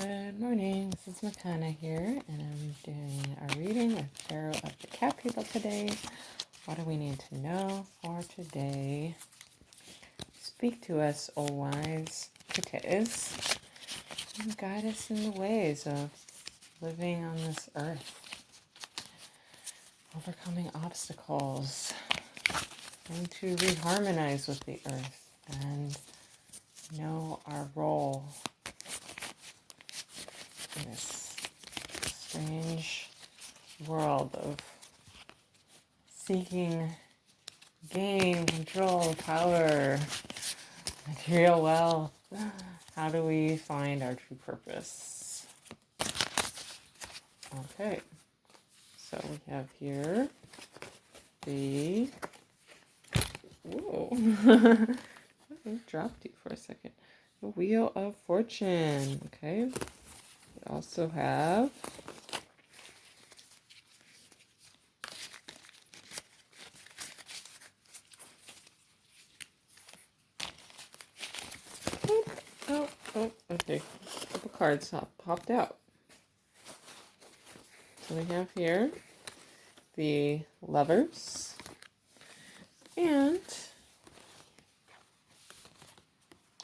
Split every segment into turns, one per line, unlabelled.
Good morning, this is Makané here, and I'm doing a reading with Tarot of the Cat People today. What do we need to know for today? Speak to us, O wise Kites, and guide us in the ways of living on this earth, overcoming obstacles, and to reharmonize with the earth and know our role in this strange world of seeking gain, control, power, material wealth. How do we find our true purpose? Okay, so we have here the... Whoa. I dropped you for a second. The Wheel of Fortune. Okay. We also have okay. A couple cards popped out. So we have here the Lovers and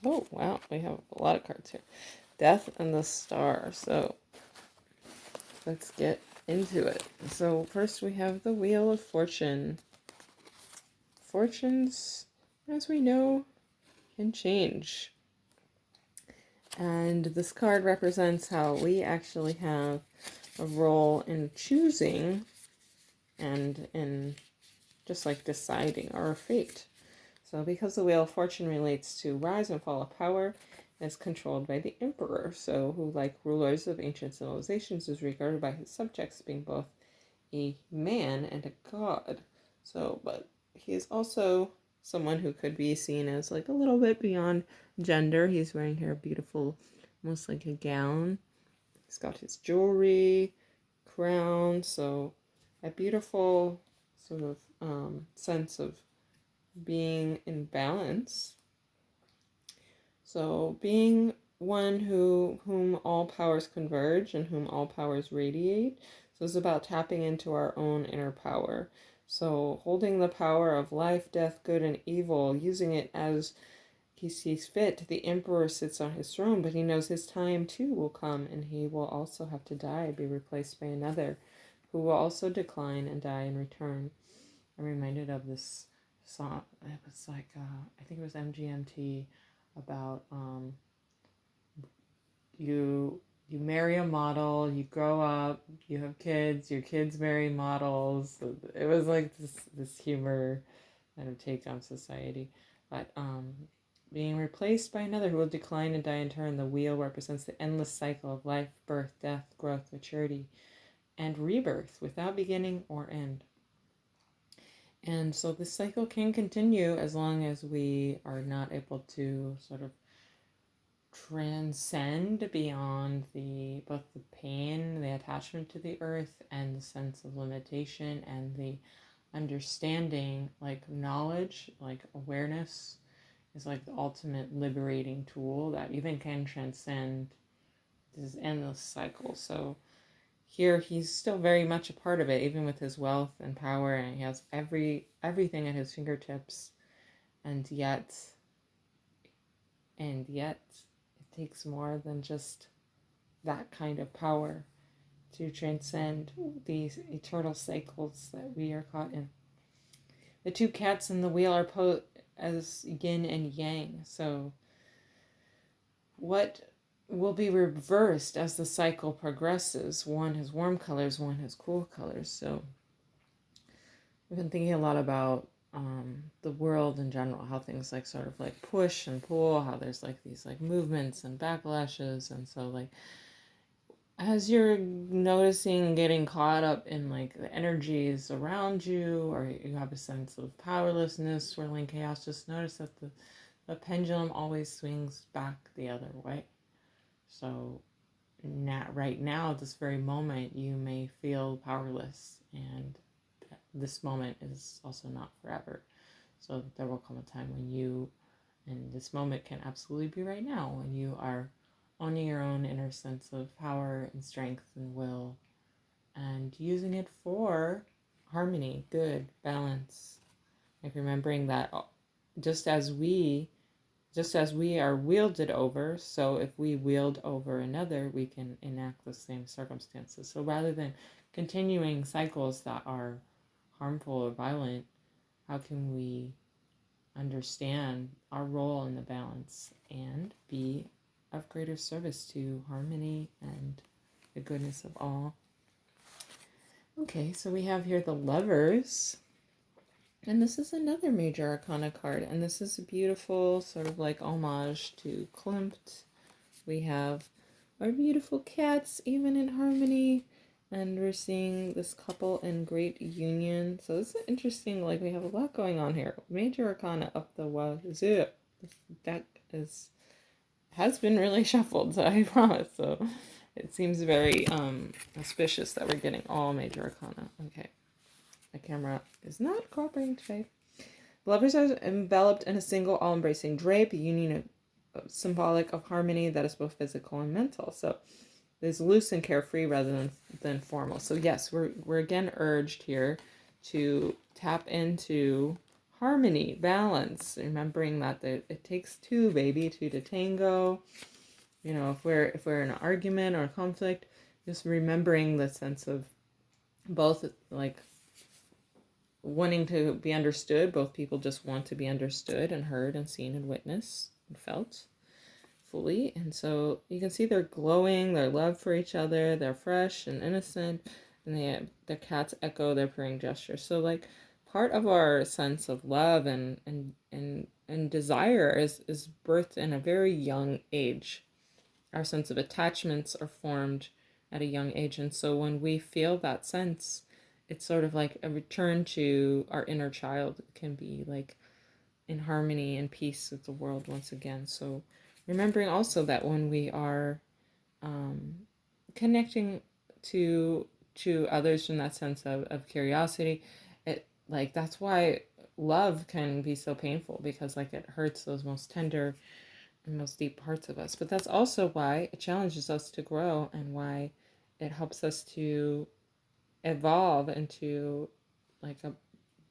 oh wow, we have a lot of cards here. Death and the Star. So let's get into it. So first we have the Wheel of Fortune. Fortunes, as we know, can change. And this card represents how we actually have a role in choosing and in just like deciding our fate. So because the Wheel of Fortune relates to rise and fall of power, is controlled by the Emperor, so who, like rulers of ancient civilizations, is regarded by his subjects being both a man and a god. So, but he is also someone who could be seen as like a little bit beyond gender. He's wearing here a beautiful, almost like a gown. He's got his jewelry, crown, so a beautiful sort of sense of being in balance. So being one whom all powers converge and whom all powers radiate. So it's about tapping into our own inner power. So holding the power of life, death, good, and evil, using it as he sees fit. The Emperor sits on his throne, but he knows his time too will come, and he will also have to die, be replaced by another, who will also decline and die in return. I'm reminded of this song. It was like, I think it was MGMT, about you marry a model, you grow up, you have kids, your kids marry models. It was like this humor kind of take on society. But being replaced by another who will decline and die in turn. The wheel represents the endless cycle of life, birth, death, growth, maturity, and rebirth without beginning or end. And so this cycle can continue as long as we are not able to sort of transcend beyond both the pain, the attachment to the earth, and the sense of limitation, and the understanding, like knowledge, like awareness is like the ultimate liberating tool that even can transcend this endless cycle. So here he's still very much a part of it, even with his wealth and power, and he has everything at his fingertips, and yet it takes more than just that kind of power to transcend these eternal cycles that we are caught in. The two cats in the wheel are as yin and yang. So what will be reversed as the cycle progresses? One has warm colors, one has cool colors. So we've been thinking a lot about the world in general, how things like sort of like push and pull, how there's like these like movements and backlashes. And so like as you're noticing getting caught up in like the energies around you, or you have a sense of powerlessness, swirling chaos, just notice that the pendulum always swings back the other way. So right now, this very moment, you may feel powerless, and this moment is also not forever. So there will come a time when and this moment can absolutely be right now, when you are owning your own inner sense of power and strength and will, and using it for harmony, good, balance. Like remembering that just as we are wielded over, so if we wield over another, we can enact the same circumstances. So rather than continuing cycles that are harmful or violent, how can we understand our role in the balance and be of greater service to harmony and the goodness of all? Okay, so we have here the Lovers. And this is another major arcana card. And this is a beautiful sort of like homage to Klimt. We have our beautiful cats, even in harmony. And we're seeing this couple in great union. So this is interesting. Like, we have a lot going on here. Major arcana up the wazoo. This deck has been really shuffled, so I promise. So it seems very auspicious that we're getting all major arcana. Okay. The camera is not cooperating today. Lovers are enveloped in a single all-embracing drape, a union symbolic of harmony that is both physical and mental. So it's loose and carefree rather than formal. So yes, we're again urged here to tap into harmony, balance, remembering that it takes two, baby, two to tango. You know, if we're in an argument or a conflict, just remembering the sense of both, like, wanting to be understood. Both people just want to be understood and heard and seen and witnessed and felt fully. And so you can see they're glowing, their love for each other, they're fresh and innocent, and their cats echo their purring gestures. So like part of our sense of love and desire is birthed in a very young age. Our sense of attachments are formed at a young age. And so when we feel that sense, it's sort of like a return to our inner child. It can be like in harmony and peace with the world once again. So remembering also that when we are connecting to others from that sense of curiosity, it like that's why love can be so painful, because like it hurts those most tender and most deep parts of us. But that's also why it challenges us to grow, and why it helps us to evolve into like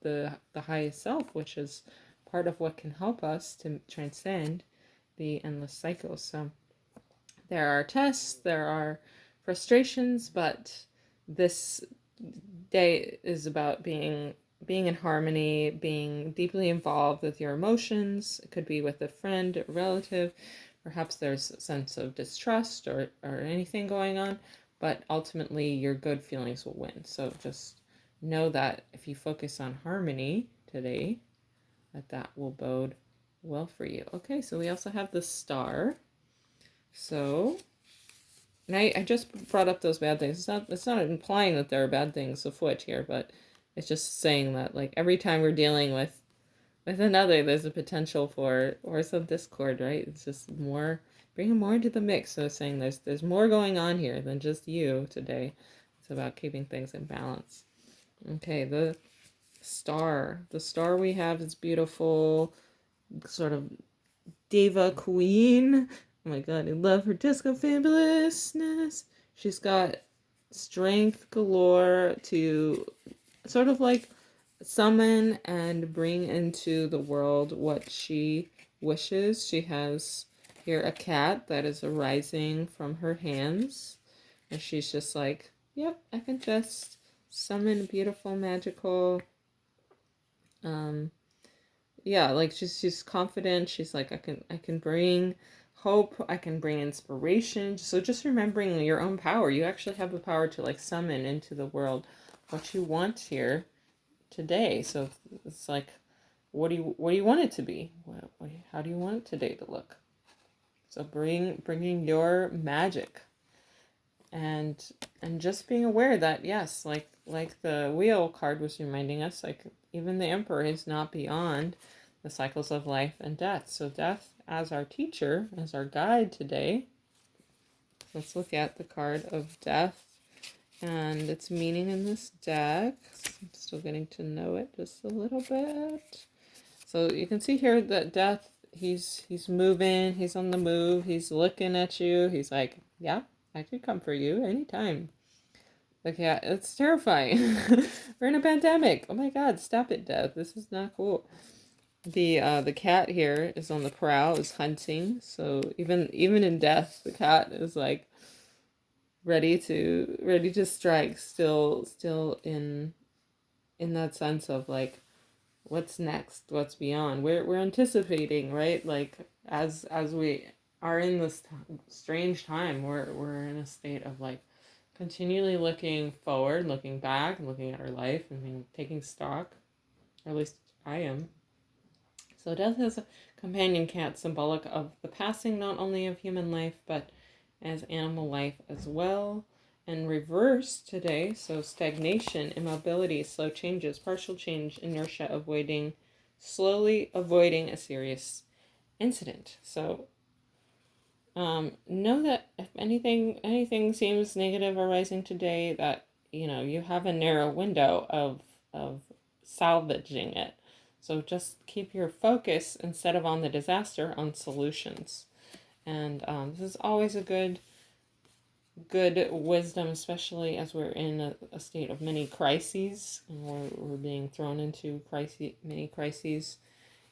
the highest self, which is part of what can help us to transcend the endless cycles. So there are tests, there are frustrations, but this day is about being in harmony, being deeply involved with your emotions. It could be with a friend, a relative. Perhaps there's a sense of distrust or anything going on, but ultimately your good feelings will win. So just know that if you focus on harmony today, that will bode well for you. Okay, so we also have the Star. So, and I just brought up those bad things. It's not implying that there are bad things afoot here, but it's just saying that like every time we're dealing with another, there's a potential for some discord, right? It's just more, bringing more into the mix. So saying there's more going on here than just you today. It's about keeping things in balance. Okay, the Star. The Star we have is beautiful, sort of diva queen. Oh my god, I love her disco fabulousness. She's got strength galore to sort of like summon and bring into the world what she wishes. She has here a cat that is arising from her hands, and she's just like, yep, I can just summon beautiful, magical, yeah, like she's confident. She's like, I can bring hope, I can bring inspiration. So just remembering your own power. You actually have the power to like summon into the world what you want here today. So it's like, what do you want it to be? How do you want today to look? So bringing your magic, and just being aware that yes, like the Wheel card was reminding us, like even the Emperor is not beyond the cycles of life and death. So death as our teacher, as our guide today. So let's look at the card of death and its meaning in this deck. I'm still getting to know it just a little bit. So you can see here that death he's moving, he's on the move, he's looking at you, he's like, yeah, I could come for you anytime. The cat, it's terrifying. We're in a pandemic. Oh my god, stop it, Death. This is not cool. The cat here is on the prowl, is hunting. So even in death, the cat is like ready to strike. Still in that sense of like, what's next, what's beyond. We're anticipating, right? Like as we are in this strange time, we're in a state of like continually looking forward, looking back, looking at our life, and taking stock. Or at least I am. So death is a companion cat, symbolic of the passing not only of human life, but as animal life as well. And reverse today, so stagnation, immobility, slow changes, partial change, inertia, slowly avoiding a serious incident. So know that if anything seems negative arising today, that you have a narrow window of salvaging it. So just keep your focus, instead of on the disaster, on solutions. And this is always a good wisdom, especially as we're in a state of many crises, and we're being thrown into many crises.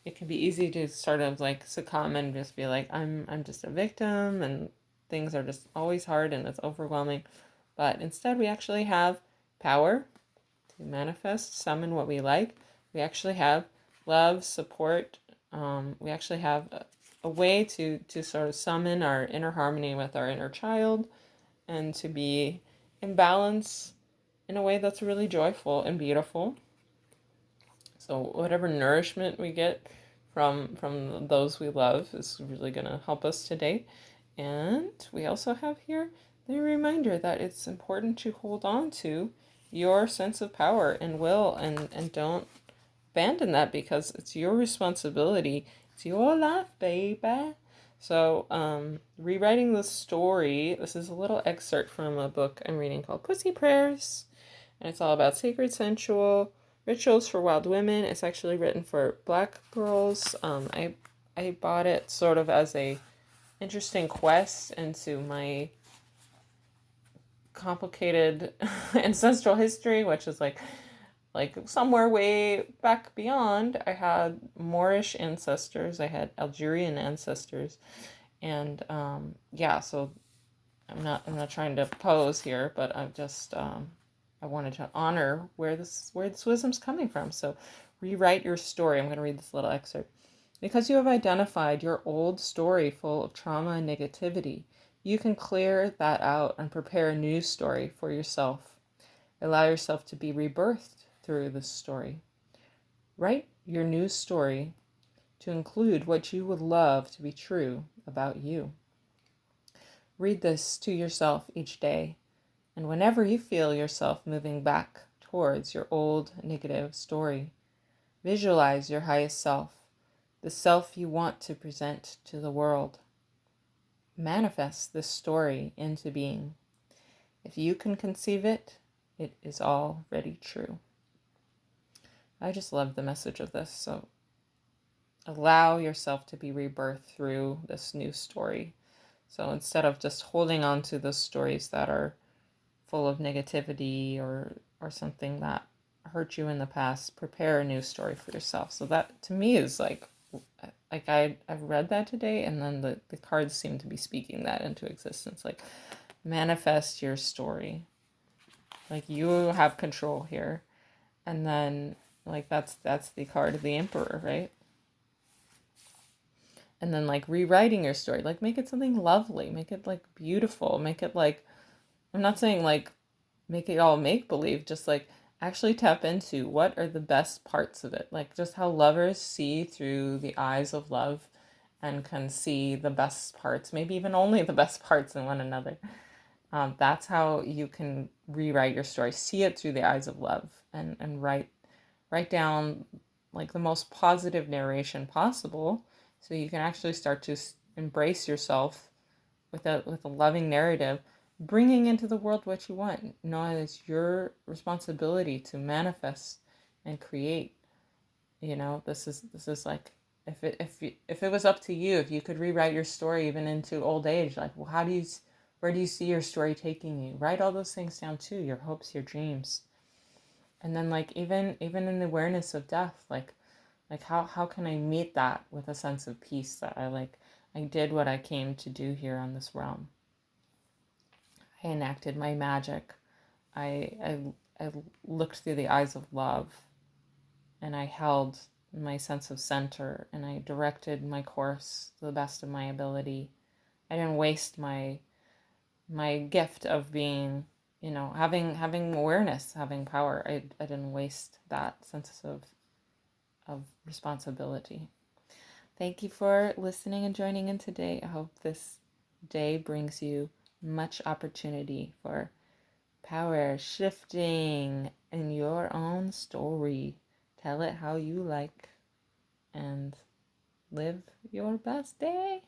It can be easy to sort of like succumb and just be like, I'm just a victim, and things are just always hard and it's overwhelming. But instead, we actually have power to manifest, summon what we like. We actually have love, support. We actually have a way to sort of summon our inner harmony with our inner child, and to be in balance in a way that's really joyful and beautiful. So whatever nourishment we get from those we love is really going to help us today. And we also have here the reminder that it's important to hold on to your sense of power and will, and don't abandon that, because it's your responsibility. It's your life, baby. So, rewriting the story. This is a little excerpt from a book I'm reading called Pussy Prayers, and it's all about sacred, sensual rituals for wild women. It's actually written for Black girls. I bought it sort of as a interesting quest into my complicated ancestral history, which is like somewhere way back beyond. I had Moorish ancestors, I had Algerian ancestors, and yeah. So I'm not trying to pose here, but I'm just I wanted to honor where this wisdom's coming from. So rewrite your story. I'm going to read this little excerpt. Because you have identified your old story full of trauma and negativity, you can clear that out and prepare a new story for yourself. Allow yourself to be rebirthed through this story. Write your new story to include what you would love to be true about you. Read this to yourself each day, and whenever you feel yourself moving back towards your old negative story, visualize your highest self, the self you want to present to the world. Manifest this story into being. If you can conceive it, it is already true. I just love the message of this. So allow yourself to be rebirthed through this new story. So instead of just holding on to those stories that are full of negativity or something that hurt you in the past, prepare a new story for yourself. So that to me is like I've read that today, and then the cards seem to be speaking that into existence. Like, manifest your story. Like, you have control here. And then like that's the card of the Emperor, right? And then like rewriting your story, like make it something lovely, make it like beautiful, make it like, I'm not saying like make it all make believe, just like actually tap into what are the best parts of it, like just how lovers see through the eyes of love and can see the best parts, maybe even only the best parts in one another. That's how you can rewrite your story. See it through the eyes of love, and write down like the most positive narration possible, so you can actually start to embrace yourself with a loving narrative, bringing into the world what you want. Know that it's your responsibility to manifest and create. This is like If it was up to you, if you could rewrite your story even into old age, like, well, where do you see your story taking you? Write all those things down too, your hopes, your dreams. And then like even in the awareness of death, like how can I meet that with a sense of peace that I did what I came to do here on this realm. I enacted my magic. I looked through the eyes of love, and I held my sense of center, and I directed my course to the best of my ability. I didn't waste my gift of being, having awareness, having power. I didn't waste that sense of responsibility. Thank you for listening and joining in today. I hope this day brings you much opportunity for power shifting in your own story. Tell it how you like and live your best day.